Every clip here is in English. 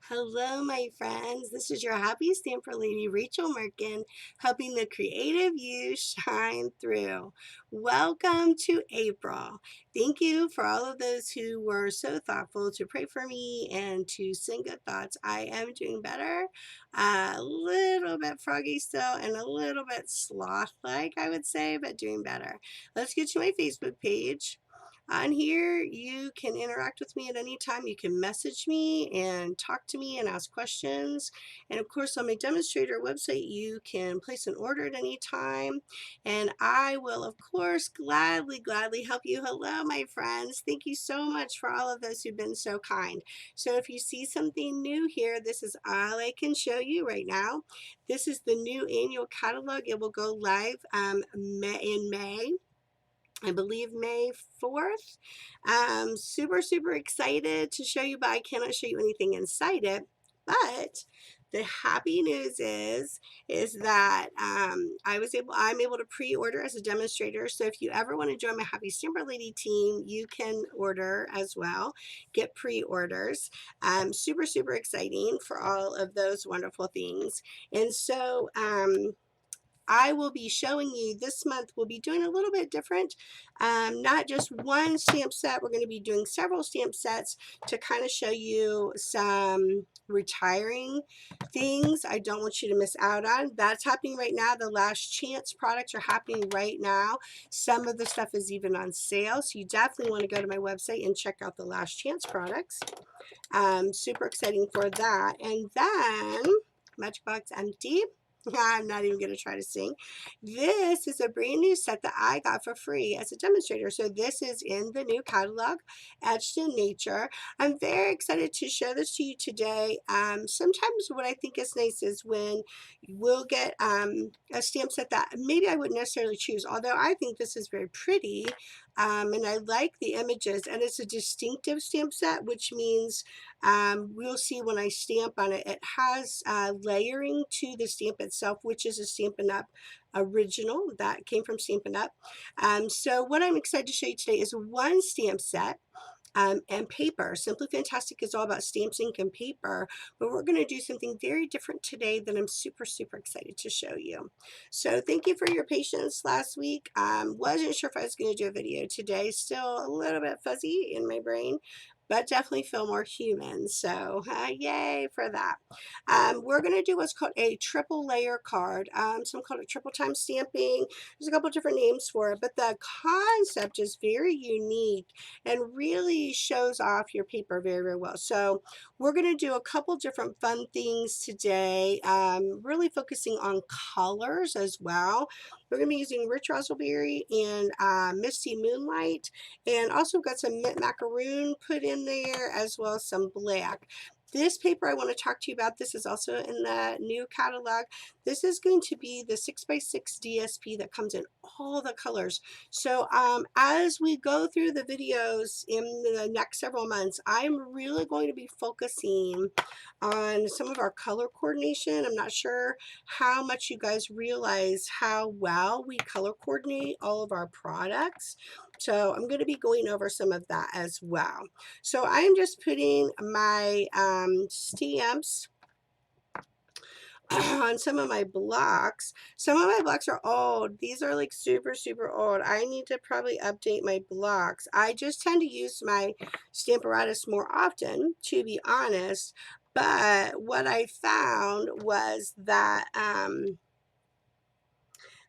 Hello, my friends. This is your happy stamper lady, Rachel Merkin, helping the creative you shine through. Welcome to April. Thank you for all of those who were so thoughtful to pray for me and to send good thoughts. I am doing better, a little bit froggy still and a little bit sloth-like, I would say, but doing better. Let's get to my Facebook page. On here, you can interact with me at any time. You can message me and talk to me and ask questions. And of course, on my demonstrator website, you can place an order at any time. And I will, of course, gladly help you. Hello, my friends. Thank you so much for all of those who've been so kind. So if you see something new here, this is all I can show you right now. This is the new annual catalog. It will go live in May. I believe May 4th. Super excited to show you, but I cannot show you anything inside it. But the happy news is that I'm able to pre-order as a demonstrator. So if you ever want to join my Happy Stamper Lady team, you can order as well, get pre-orders. Super exciting for all of those wonderful things. And so I will be showing you this month. We'll be doing a little bit different, not just one stamp set. We're going to be doing several stamp sets to kind of show you some retiring things I don't want you to miss out on. That's happening right now. The last chance products are happening right now. Some of the stuff is even on sale, so you definitely want to go to my website and check out the last chance products. Super exciting for that. And then Magic Box empty. I'm not even going to try to sing. This is a brand new set that I got for free as a demonstrator. So this is in the new catalog, Etched in Nature. I'm very excited to show this to you today. Sometimes what I think is nice is when we'll get a stamp set that maybe I wouldn't necessarily choose, although I think this is very pretty. And I like the images, and it's a distinctive stamp set, which means we'll see when I stamp on it, it has layering to the stamp itself, which is a Stampin' Up! Original that came from Stampin' Up! So what I'm excited to show you today is one stamp set. And paper. Simply Fantastic is all about stamps, ink, and paper, but we're going to do something very different today that I'm super excited to show you. So thank you for your patience last week. Wasn't sure if I was going to do a video today. Still a little bit fuzzy in my brain, but definitely feel more human. So yay for that. We're going to do what's called a triple layer card. Some call it triple time stamping. There's a couple different names for it, but the concept is very unique and really shows off your paper very well. So we're going to do a couple different fun things today, really focusing on colors as well. We're going to be using Rich Raspberry and Misty Moonlight, and also got some mint macaroon put in there, as well as some black. This paper I want to talk to you about, this is also in the new catalog. This is going to be the 6x6 DSP that comes in all the colors. So as we go through the videos in the next several months, I'm really going to be focusing on some of our color coordination. I'm not sure how much you guys realize how well we color coordinate all of our products. So I'm going to be going over some of that as well. So I'm just putting my stamps on some of my blocks. Some of my blocks are old. These are like super old. I need to probably update my blocks. I just tend to use my Stamparatus more often, to be honest. But what I found was that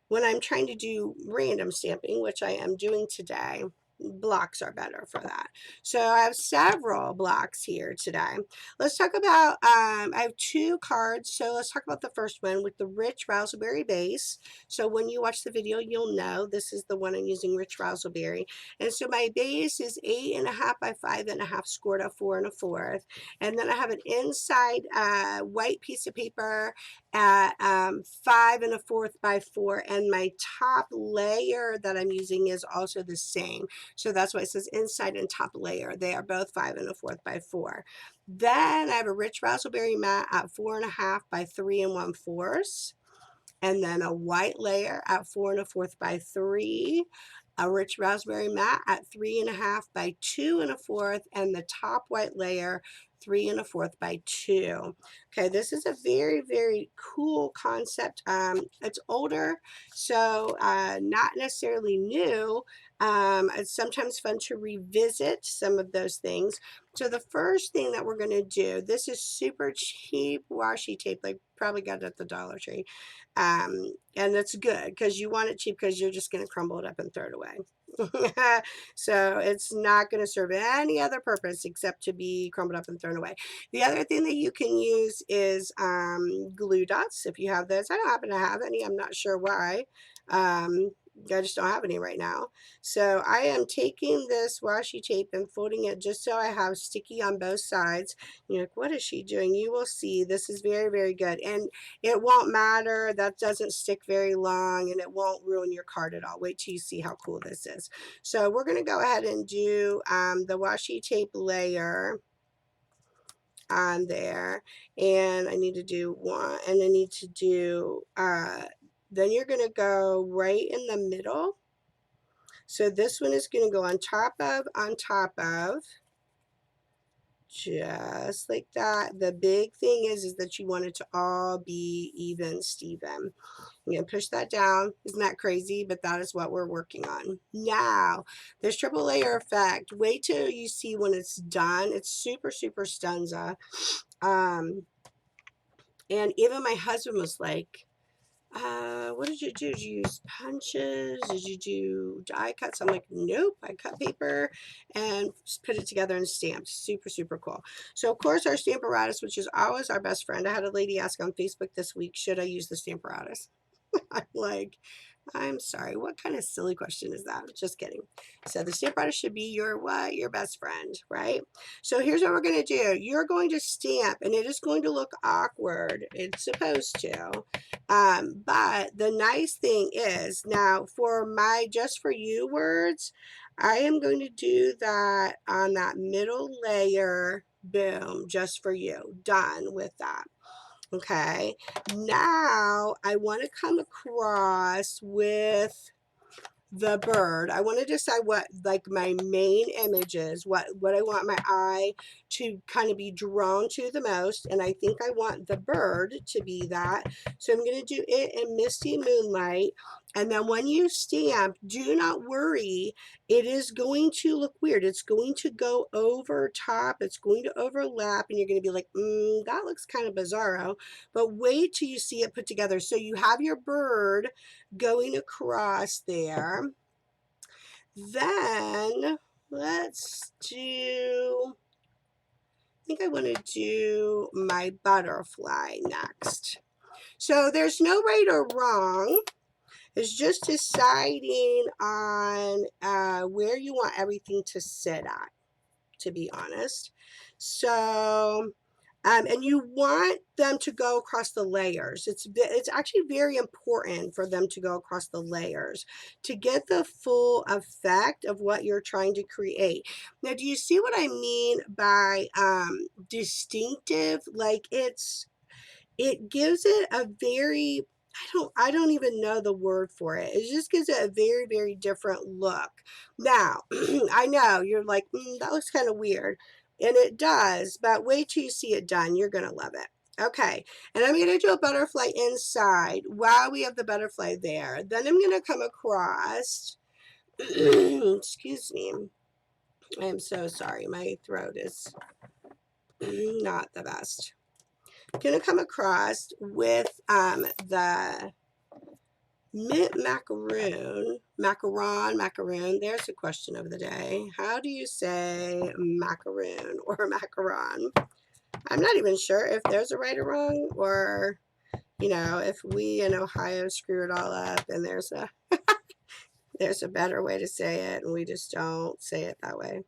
when I'm trying to do random stamping, which I am doing today, blocks are better for that. So I have several blocks here today. Let's talk about, I have two cards. So let's talk about the first one with the Rich Raspberry base. So when you watch the video, you'll know this is the one I'm using, Rich Raspberry. And so my base is 8.5 by 5.5 scored at 4 1/4. And then I have an inside white piece of paper at 5 1/4 by 4, and my top layer that I'm using is also the same. So that's why it says inside and top layer. They are both 5 1/4 by 4. Then I have a Rich Raspberry mat at 4.5 by 3 1/4. And then a white layer at 4 1/4 by 3. A Rich Raspberry mat at 3.5 by 2 1/4. And the top white layer 3 1/4 by 2. Okay, this is a very, very cool concept. It's older, so not necessarily new. It's sometimes fun to revisit some of those things. So the first thing that we're going to do, this is super cheap washi tape. I probably got it at the Dollar Tree. And it's good because you want it cheap because you're just going to crumble it up and throw it away. So it's not going to serve any other purpose except to be crumbled up and thrown away. The other thing that you can use is glue dots if you have those. I don't happen to have any. I'm not sure why. I just don't have any right now. So I am taking this washi tape and folding it just so I have sticky on both sides. You're like, what is she doing? You will see. This is very, very good. And it won't matter. That doesn't stick very long and it won't ruin your card at all. Wait till you see how cool this is. So we're going to go ahead and do the washi tape layer on there. And I need to do one, and I need to do, then you're going to go right in the middle. So this one is going to go on top of, just like that. The big thing is that you want it to all be even, Steven. I'm going to push that down. Isn't that crazy? But that is what we're working on. Now, this triple layer effect, wait till you see when it's done. It's super, super stunza. And even my husband was like, what did you do? Did you use punches? Did you do die cuts? I'm like, nope, I cut paper and put it together and stamped. Super, super cool. So of course our Stamparatus, which is always our best friend. I had a lady ask on Facebook this week, should I use the Stamparatus? I'm like, I'm sorry, what kind of silly question is that? Just kidding. So the Stamparatus should be your what? Your best friend, right? So here's what we're going to do. You're going to stamp, and it is going to look awkward. It's supposed to. But the nice thing is, now for my just for you words, I am going to do that on that middle layer. Boom, just for you. Done with that. Okay, now I want to come across with the bird. I want to decide what like my main image is, what I want my eye to kind of be drawn to the most, and I think I want the bird to be that. So I'm going to do it in Misty Moonlight. And then when you stamp, do not worry, it is going to look weird. It's going to go over top, it's going to overlap, and you're going to be like, that looks kind of bizarro. But wait till you see it put together. So you have your bird going across there. Then let's do, I think I want to do my butterfly next. So there's no right or wrong. It's just deciding on where you want everything to sit at, to be honest. So and you want them to go across the layers. It's actually very important for them to go across the layers to get the full effect of what you're trying to create. Now, do you see what I mean by distinctive? Like it gives it a very, I don't even know the word for it. It just gives it a very, very different look. Now, I know you're like, that looks kind of weird. And it does, but wait till you see it done. You're going to love it. Okay, and I'm going to do a butterfly inside while we have the butterfly there. Then I'm going to come across, excuse me, I'm so sorry. My throat is not the best. I'm going to come across with the mint macaroon. There's a question of the day. How do you say macaroon or macaron? I'm not even sure if there's a right or wrong, or, you know, if we in Ohio screw it all up and there's a better way to say it and we just don't say it that way.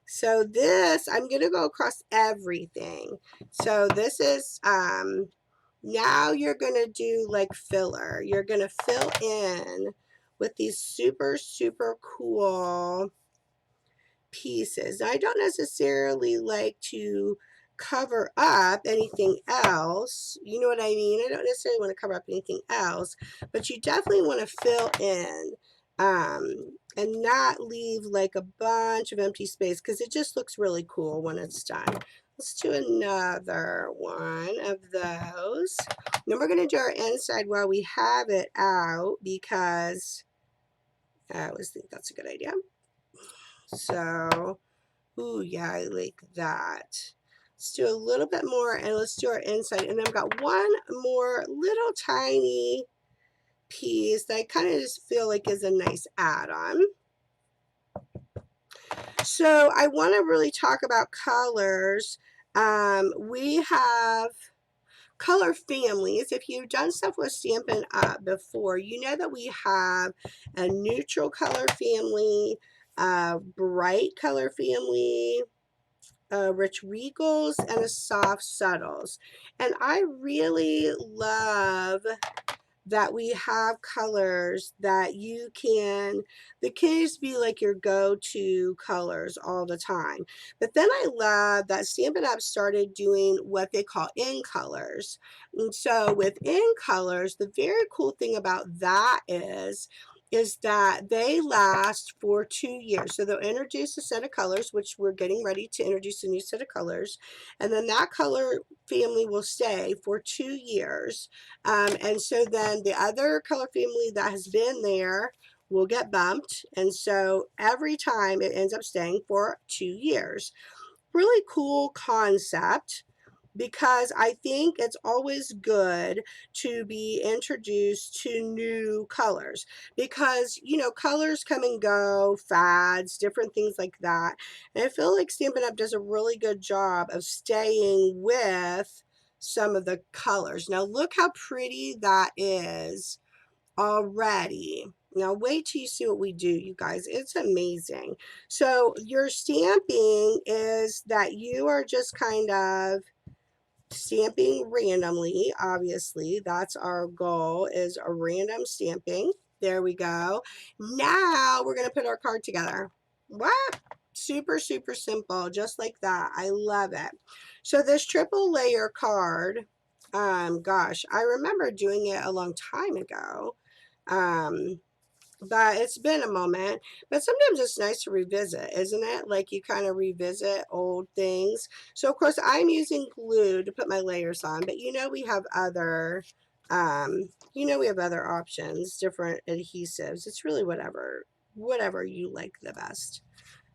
So this, I'm going to go across everything. So this is, now you're going to do like filler. You're going to fill in with these super, super cool pieces. Now, I don't necessarily like to cover up anything else. You know what I mean? I don't necessarily want to cover up anything else, but you definitely want to fill in. and not leave like a bunch of empty space, because it just looks really cool when it's done. Let's do another one of those. Then we're going to do our inside while we have it out, because I always think that's a good idea. So, ooh, yeah, I like that. Let's do a little bit more, and let's do our inside. And then I've got one more little tiny piece that I kind of just feel like is a nice add-on. So I want to really talk about colors. We have color families. If you've done stuff with Stampin' Up before, you know that we have a neutral color family, a bright color family, rich regals, and a soft subtles. And I really love that we have colors that you can, the kids be like your go-to colors all the time. But then I love that Stampin' Up started doing what they call in colors. And so with in colors, the very cool thing about that is that they last for 2 years. So they'll introduce a set of colors, which we're getting ready to introduce a new set of colors. And then that color family will stay for 2 years. And so then the other color family that has been there will get bumped. And so every time it ends up staying for 2 years. Really cool concept, because I think it's always good to be introduced to new colors, because, you know, colors come and go, fads, different things like that. And I feel like Stampin' Up! Does a really good job of staying with some of the colors. Now look how pretty that is already. Now wait till you see what we do, you guys. It's amazing. So your stamping is that you are just kind of stamping randomly. Obviously, that's our goal, is a random stamping. There we go. Now we're going to put our card together. What? Super, super simple, just like that. I love it. So this triple layer card, gosh, I remember doing it a long time ago. But it's been a moment. But sometimes it's nice to revisit, isn't it? Like you kind of revisit old things. So of course I'm using glue to put my layers on, but you know we have other we have other options, different adhesives. It's really whatever you like the best.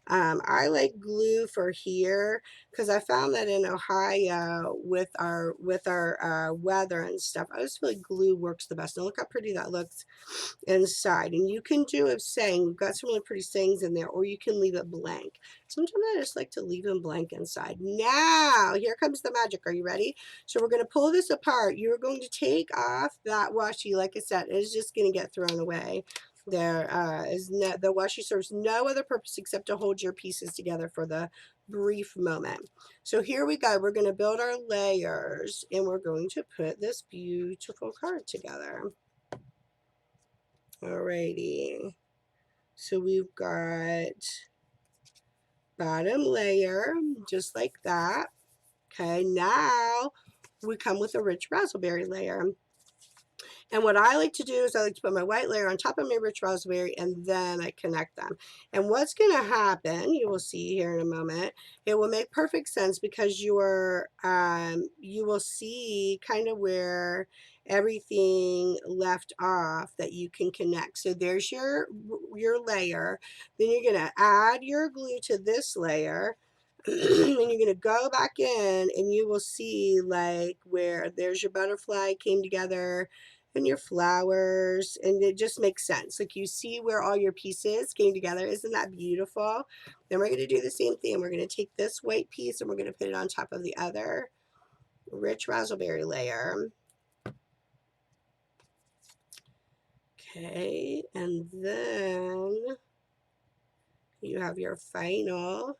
I like glue for here, because I found that in Ohio with our weather and stuff, I just feel like glue works the best. Now look how pretty that looks inside. And you can do a saying. We've got some really pretty sayings in there, or you can leave it blank. Sometimes I just like to leave them blank inside. Now here comes the magic. Are you ready? So we're going to pull this apart. You're going to take off that washi. Like I said, it is just going to get thrown away. The washi serves no other purpose except to hold your pieces together for the brief moment. So here we go. We're going to build our layers, and we're going to put this beautiful card together. Alrighty. So we've got bottom layer, just like that. Okay, now we come with a rich raspberry layer. And what I like to do is I like to put my white layer on top of my rich raspberry, and then I connect them. And what's going to happen, you will see here in a moment, it will make perfect sense, because you will see kind of where everything left off that you can connect. So there's your layer. Then you're going to add your glue to this layer. And you're going to go back in, and you will see like where there's your butterfly came together, and your flowers, and it just makes sense. Like you see where all your pieces came together. Isn't that beautiful? Then we're going to do the same thing. We're going to take this white piece, and we're going to put it on top of the other rich raspberry layer. Okay, and then you have your final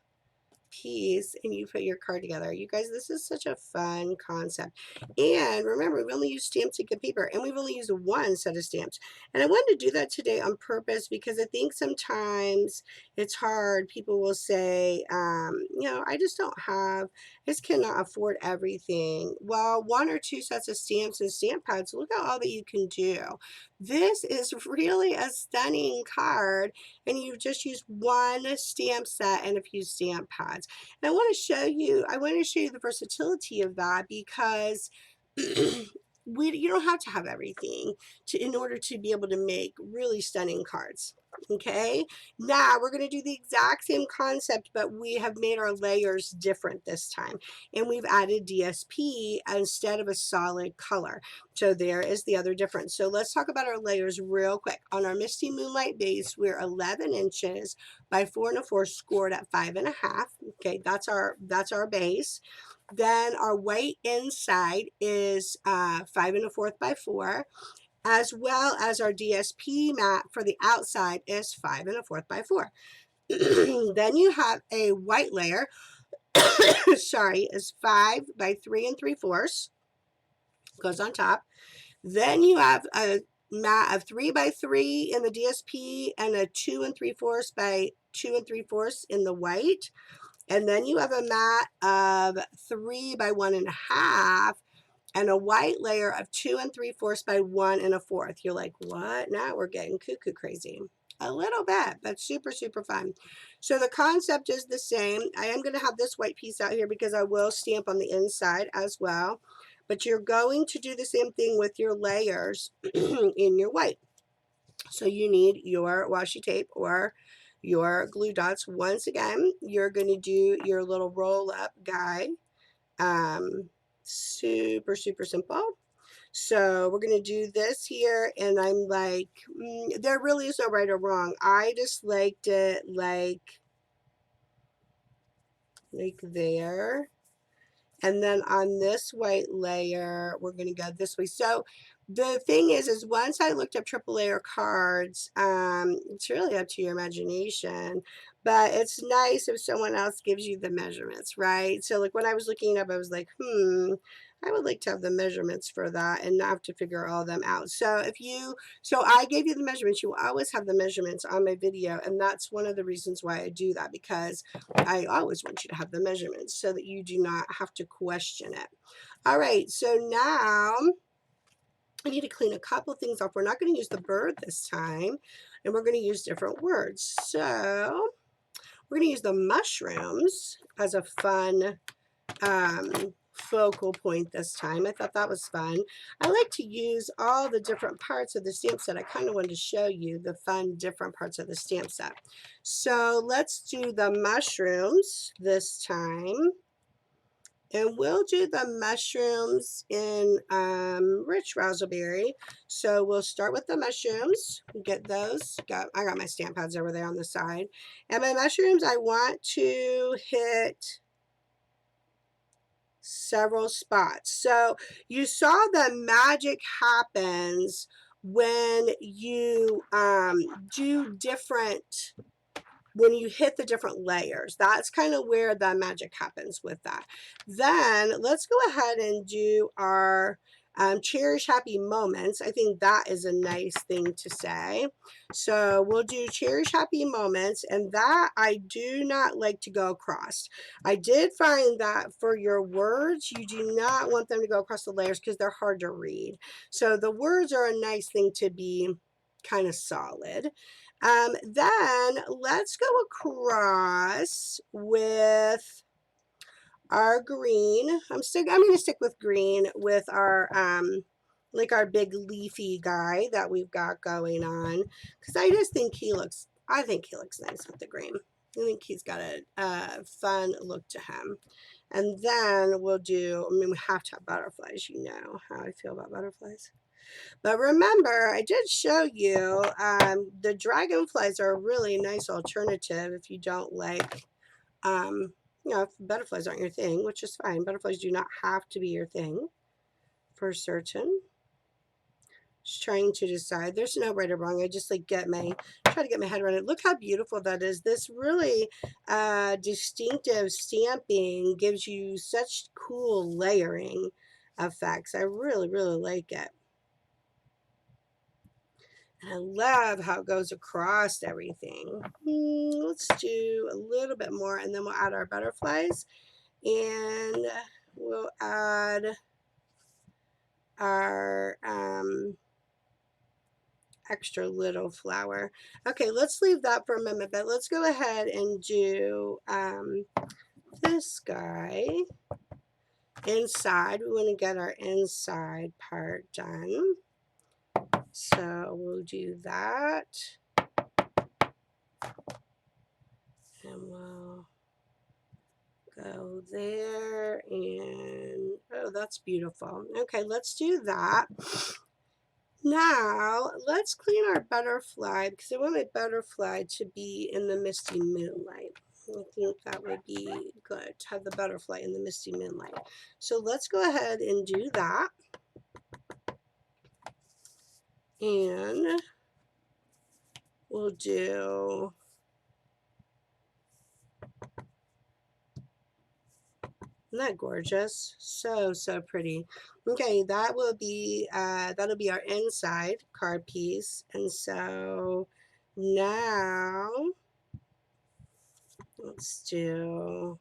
piece, and you put your card together. You guys, this is such a fun concept. And remember, we've only used stamps and paper, and we've only used one set of stamps. And I wanted to do that today on purpose, because I think sometimes it's hard. People will say, I just cannot afford everything. Well, 1 or 2 sets of stamps and stamp pads, look at all that you can do. This is really a stunning card, and you just use one stamp set and a few stamp pads. And I want to show you the versatility of that because you don't have to have everything in order to be able to make really stunning cards. Okay, now we're going to do the exact same concept, but we have made our layers different this time, and we've added DSP instead of a solid color. So there is the other difference. So let's talk about our layers real quick. On our Misty Moonlight base, we're 11 inches by 4 1/4 scored at 5 1/2. Okay, that's our base. Then our white inside is 5 1/4 by 4, as well as our DSP mat for the outside is 5 1/4 by 4. Then you have a white layer, sorry, is 5 by 3 3/4, goes on top. Then you have a mat of 3 by 3 in the DSP and a 2 3/4 by 2 3/4 in the white. And then you have a mat of 3 by 1 1/2 and a white layer of 2 3/4 by 1 1/4. You're like, what? Now we're getting cuckoo crazy. A little bit, but super, super fun. So the concept is the same. I am going to have this white piece out here because I will stamp on the inside as well. But you're going to do the same thing with your layers in your white. So you need your washi tape or your glue dots. Once again, you're going to do your little roll up guide. Super, super simple. So we're going to do this here, and I'm like, there really is no right or wrong. I just liked it like there. And then on this white layer, we're going to go this way. So the thing is once I looked up triple layer cards, it's really up to your imagination, but it's nice if someone else gives you the measurements, right? So like when I was looking up, I was like, I would like to have the measurements for that and not have to figure all them out. So so I gave you the measurements. You will always have the measurements on my video, and that's one of the reasons why I do that, because I always want you to have the measurements so that you do not have to question it. All right, so now I need to clean a couple things off. We're not going to use the bird this time, and we're going to use different words. So we're going to use the mushrooms as a fun focal point this time. I thought that was fun. I like to use all the different parts of the stamp set. I kind of wanted to show you the fun different parts of the stamp set. So let's do the mushrooms this time. And we'll do the mushrooms in rich raspberry. So we'll start with the mushrooms. Get those. I got my stamp pads over there on the side. And my mushrooms, I want to hit several spots. So you saw the magic happens when you when you hit the different layers. That's kind of where the magic happens with that. Then let's go ahead and do our cherish happy moments. I think that is a nice thing to say. So we'll do cherish happy moments, and that I do not like to go across. I did find that for your words, you do not want them to go across the layers because they're hard to read. So the words are a nice thing to be kind of solid. Then let's go across with our green. I'm going to stick with green with our like our big leafy guy that we've got going on, because I think he looks nice with the green. I think he's got a fun look to him. And then we'll do, we have to have butterflies. You know how I feel about butterflies. But remember, I did show you the dragonflies are a really nice alternative if you don't like, if butterflies aren't your thing, which is fine. Butterflies do not have to be your thing for certain. Just trying to decide. There's no right or wrong. I just like try to get my head around it. Look how beautiful that is. This really distinctive stamping gives you such cool layering effects. I really, really like it. And I love how it goes across everything. Let's do a little bit more, and then we'll add our butterflies, and we'll add our extra little flower. Okay, let's leave that for a moment, but let's go ahead and do this guy. Inside, we want to get our inside part done. So we'll do that. And we'll go there, and oh, that's beautiful. Okay, let's do that. Now, let's clean our butterfly, because I want my butterfly to be in the misty moonlight. I think that would be good to have the butterfly in the misty moonlight. So let's go ahead and do that. And we'll do, isn't that gorgeous? So, so pretty. Okay, that will be, that'll be our inside card piece. And so now let's do,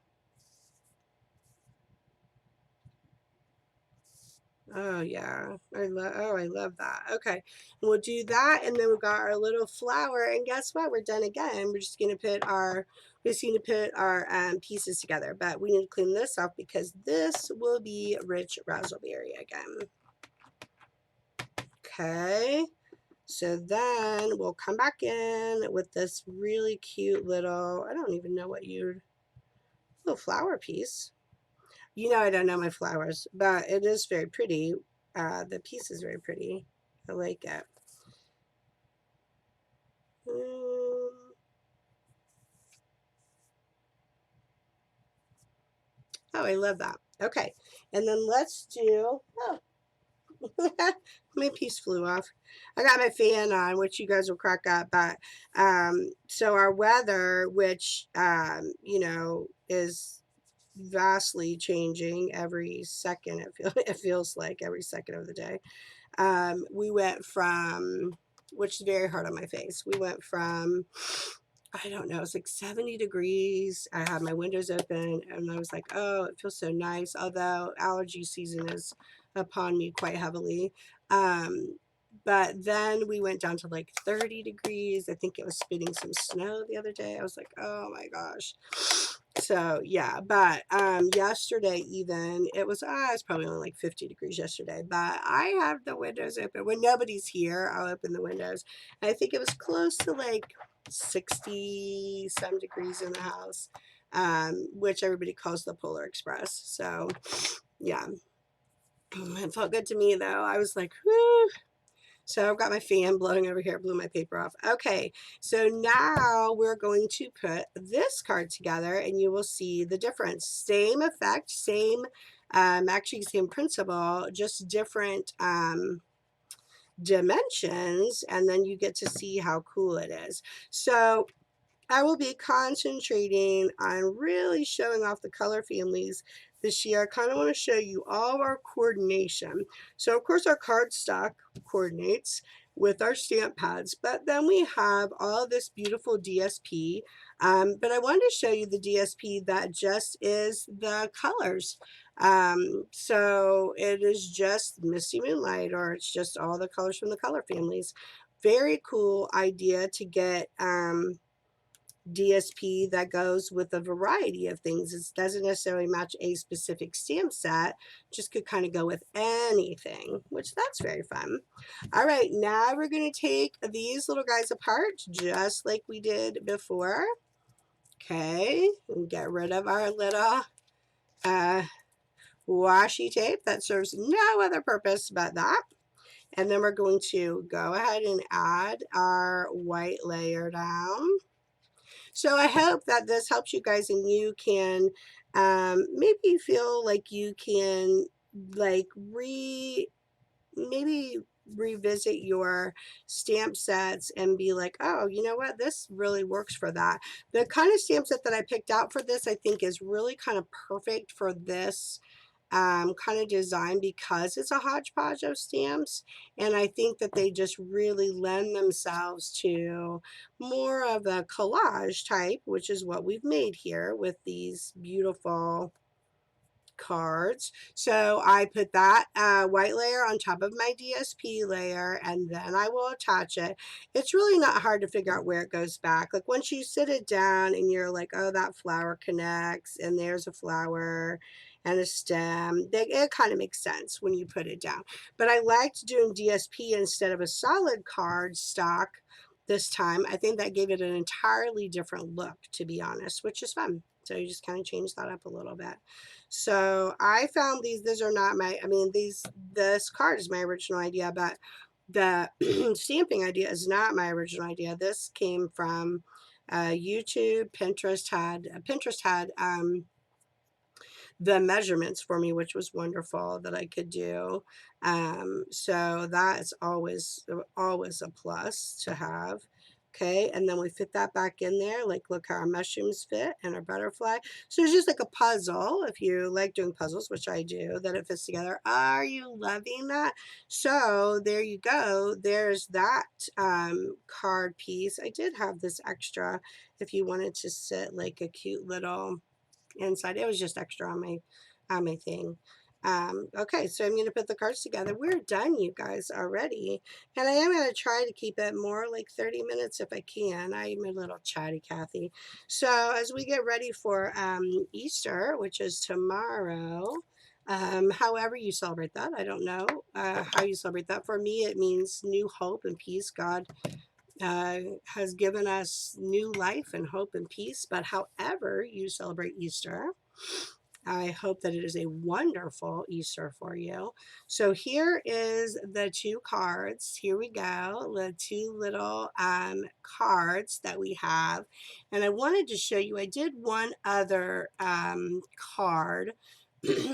oh yeah, I love that. Okay, we'll do that, and then we've got our little flower, and guess what? We're done again. We're just gonna put our pieces together, but we need to clean this up because this will be rich raspberry again. Okay, so then we'll come back in with this really cute little, I don't even know what little flower piece. You know, I don't know my flowers, but it is very pretty. The piece is very pretty. I like it. Oh, I love that. Okay, and then let's do, oh, my piece flew off. I got my fan on, which you guys will crack up, but so our weather, which you know, is vastly changing every second. It feels like every second of the day. We went from, which is very hard on my face, we went from, I don't know, it's like 70 degrees. I had my windows open and I was like, oh, it feels so nice. Although allergy season is upon me quite heavily. But then we went down to like 30 degrees. I think it was spitting some snow the other day. I was like, oh my gosh. So yeah, but yesterday even it's probably only like 50 degrees yesterday, but I have the windows open. When nobody's here, I'll open the windows. And I think it was close to like 60 some degrees in the house, which everybody calls the Polar Express. So yeah, it felt good to me though. I was like, whew. So I've got my fan blowing over here, blew my paper off. Okay, so now we're going to put this card together and you will see the difference. Same effect, same, actually same principle, just different dimensions, and then you get to see how cool it is. So I will be concentrating on really showing off the color families this year. I kind of want to show you all of our coordination. So of course our cardstock coordinates with our stamp pads, but then we have all this beautiful DSP. But I wanted to show you the DSP that just is the colors. So it is just Misty Moonlight, or it's just all the colors from the color families. Very cool idea to get DSP that goes with a variety of things. It doesn't necessarily match a specific stamp set, just could kind of go with anything, which that's very fun. All right, now we're going to take these little guys apart just like we did before. Okay, and get rid of our little washi tape that serves no other purpose but that. And then we're going to go ahead and add our white layer down. So I hope that this helps you guys and you can maybe feel like you can like maybe revisit your stamp sets and be like, oh, you know what, this really works for that. The kind of stamp set that I picked out for this, I think is really kind of perfect for this kind of design because it's a hodgepodge of stamps, and I think that they just really lend themselves to more of a collage type, which is what we've made here with these beautiful cards. So I put that white layer on top of my DSP layer, and then I will attach it. It's really not hard to figure out where it goes back. Like once you sit it down and you're like, oh, that flower connects, and there's a flower and a stem, it kind of makes sense when you put it down. But I liked doing DSP instead of a solid card stock this time. I think that gave it an entirely different look, to be honest, which is fun. So you just kind of change that up a little bit. So I found these are not my, I mean, this card is my original idea, but the stamping idea is not my original idea. This came from YouTube. Pinterest had the measurements for me, which was wonderful that I could do. So that is always a plus to have. Okay, and then we fit that back in there. Like, look how our mushrooms fit and our butterfly. So it's just like a puzzle. If you like doing puzzles, which I do, that it fits together. Are you loving that? So there you go. There's that card piece. I did have this extra if you wanted to sit like a cute little inside. It was just extra on my thing. Okay, so I'm going to put the cards together. We're done, you guys, already. And I am going to try to keep it more like 30 minutes if I can. I'm a little chatty Cathy. So as we get ready for Easter, which is tomorrow, however you celebrate that, I don't know how you celebrate that. For me, it means new hope and peace. God has given us new life and hope and peace. But however you celebrate Easter, I hope that it is a wonderful Easter for you. So here is the two cards. Here we go, the two little cards that we have. And I wanted to show you, I did one other card.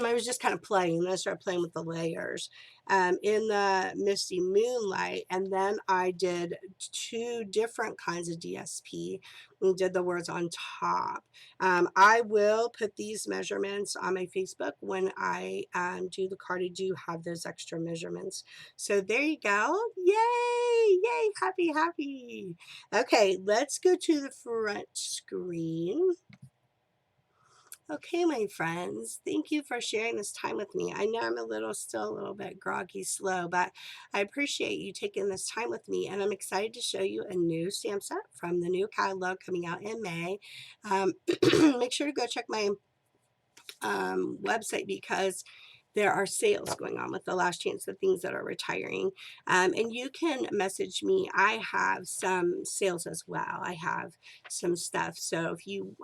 I was just kind of playing. Then I started playing with the layers in the Misty Moonlight. And then I did two different kinds of DSP. We did the words on top. I will put these measurements on my Facebook when I do the card. I do have those extra measurements. So there you go. Yay! Yay! Happy, happy. Okay, let's go to the front screen. Okay, my friends, thank you for sharing this time with me. I know I'm still a little bit groggy, slow, but I appreciate you taking this time with me, and I'm excited to show you a new stamp set from the new catalog coming out in May. Make sure to go check my website because there are sales going on with the last chance, the things that are retiring. And you can message me. I have some sales as well. I have some stuff. So if you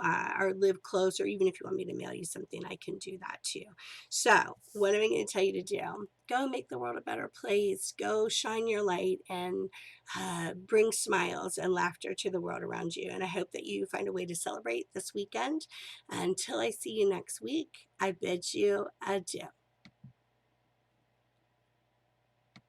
live close, or even if you want me to mail you something, I can do that too. So what am I going to tell you to do? Go make the world a better place. Go shine your light and bring smiles and laughter to the world around you. And I hope that you find a way to celebrate this weekend. Until I see you next week, I bid you adieu.